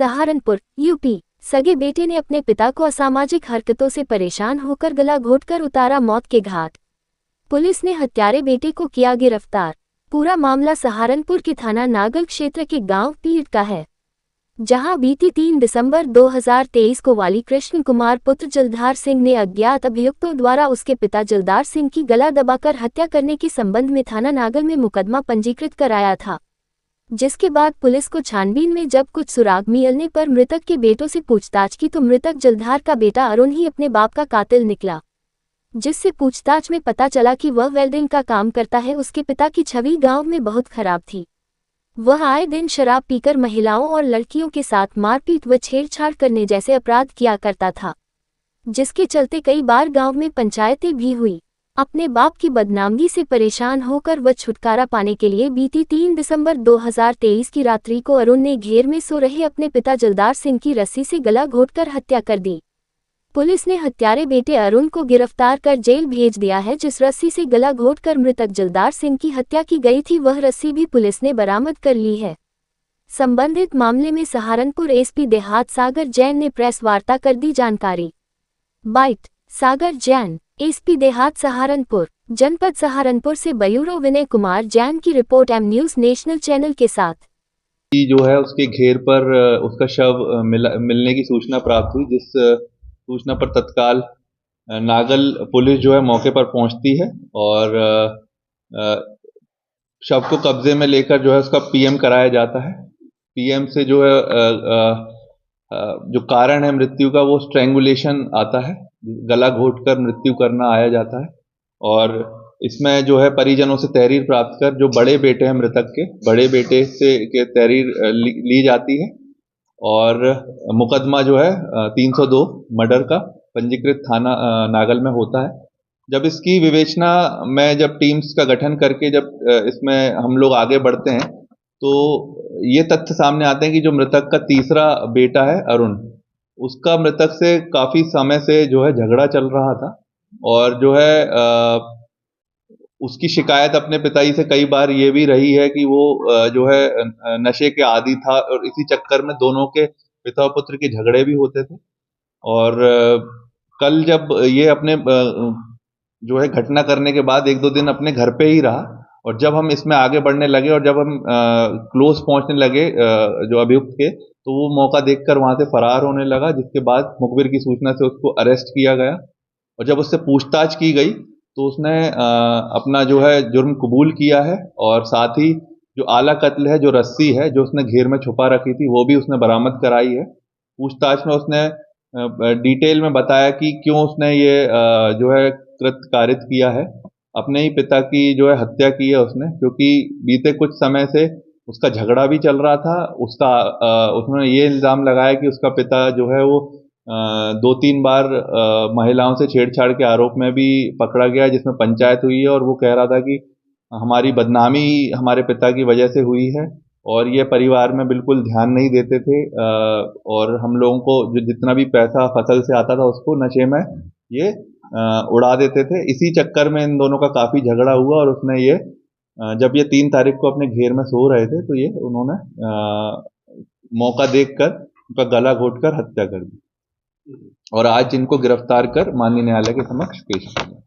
Saharanpur, UP. सगे बेटे ने अपने पिता को असामाजिक हरकतों से परेशान होकर गला घोंटकर उतारा मौत के घाट। पुलिस ने हत्यारे बेटे को किया गिरफ्तार। पूरा मामला सहारनपुर के थाना नागल क्षेत्र के गांव पीट का है, जहां बीती 3 दिसंबर 2023 को वाली कृष्ण कुमार पुत्र जलधार सिंह ने अज्ञात अभियुक्तों द्वारा उसके पिता जलधार सिंह की गला दबाकर हत्या करने के संबंध में थाना नागल में मुकदमा पंजीकृत कराया था। जिसके बाद पुलिस को छानबीन में जब कुछ सुराग मिलने पर मृतक के बेटों से पूछताछ की तो मृतक जलधार का बेटा अरुण ही अपने बाप का कातिल निकला, जिससे पूछताछ में पता चला कि वह वेल्डिंग का काम करता है। उसके पिता की छवि गांव में बहुत खराब थी। वह आए दिन शराब पीकर महिलाओं और लड़कियों के साथ मारपीट व छेड़छाड़ करने जैसे अपराध किया करता था, जिसके चलते कई बार गांव में पंचायतें भी हुई। अपने बाप की बदनामगी से परेशान होकर वह छुटकारा पाने के लिए बीती 3 दिसंबर 2023 की रात्रि को अरुण ने घेर में सो रहे अपने पिता जलधार सिंह की रस्सी से गला घोंटकर हत्या कर दी। पुलिस ने हत्यारे बेटे अरुण को गिरफ्तार कर जेल भेज दिया है। जिस रस्सी से गला घोंटकर मृतक जलधार सिंह की हत्या की गई थी, वह रस्सी भी पुलिस ने बरामद कर ली है। संबंधित मामले में सहारनपुर एसपी देहात सागर जैन ने प्रेस वार्ता कर दी जानकारी। बाइट सागर जैन, एसपी देहात सहारनपुर, जनपद सहारनपुर से ब्यूरो विनय कुमार जैन की report M news national channel के साथ। जो है उसके घेर पर उसका शव मिलने की सूचना प्राप्त हुई, जिस सूचना पर तत्काल नागल पुलिस जो है मौके पर पहुंचती है और शव को कब्जे में लेकर जो है उसका पीएम कराया जाता है। पीएम से जो है जो कारण है मृत्यु का वो स्ट्रैंगुलेशन आता है, गला घोंटकर मृत्यु करना आया जाता है। और इसमें जो है परिजनों से तहरीर प्राप्त कर जो बड़े बेटे हैं मृतक के, बड़े बेटे से के तहरीर ली जाती है और मुकदमा जो है 302 मर्डर का पंजीकृत थाना नागल में होता है। जब इसकी विवेचना में जब टीम्स का गठन करके जब इसमें हम लोग आगे बढ़ते हैं तो ये तथ्य सामने आते हैं कि जो मृतक का तीसरा बेटा है अरुण, उसका मृतक से काफी समय से जो है झगड़ा चल रहा था और जो है उसकी शिकायत अपने पिताजी से कई बार ये भी रही है कि वो जो है नशे के आदी था और इसी चक्कर में दोनों के पिता पुत्र के झगड़े भी होते थे। और कल जब ये अपने जो है घटना करने के बाद 1-2 दिन अपने घर पे ही रहा और जब हम इसमें आगे बढ़ने लगे और जब हम क्लोज पहुंचने लगे जो अभियुक्त के, तो वो मौका देखकर वहां से फरार होने लगा, जिसके बाद मुखबिर की सूचना से उसको अरेस्ट किया गया और जब उससे पूछताछ की गई तो उसने अपना जो है जुर्म कबूल किया है और साथ ही जो आला कत्ल है, जो रस्सी है जो उसने घेर में छुपा रखी थी, वो भी उसने बरामद कराई है। पूछताछ में उसने डिटेल में बताया कि क्यों उसने ये जो है कृत्य कारित किया है। अपने ही पिता की जो है हत्या की है उसने, क्योंकि बीते कुछ समय से उसका झगड़ा भी चल रहा था। उसने ये इल्जाम लगाया कि उसका पिता जो है वो 2-3 बार महिलाओं से छेड़छाड़ के आरोप में भी पकड़ा गया, जिसमें पंचायत हुई है और वो कह रहा था कि हमारी बदनामी हमारे पिता की वजह से हुई है और ये परिवार में बिल्कुल ध्यान नहीं देते थे और हम लोगों को जो जितना भी पैसा फसल से आता था उसको नशे में ये उड़ा देते थे। इसी चक्कर में इन दोनों का काफी झगड़ा हुआ और उसने ये जब ये 3 तारीख को अपने घेर में सो रहे थे तो ये उन्होंने मौका देखकर उनका गला घोंटकर हत्या कर दी और आज इनको गिरफ्तार कर माननीय न्यायालय के समक्ष पेश किया।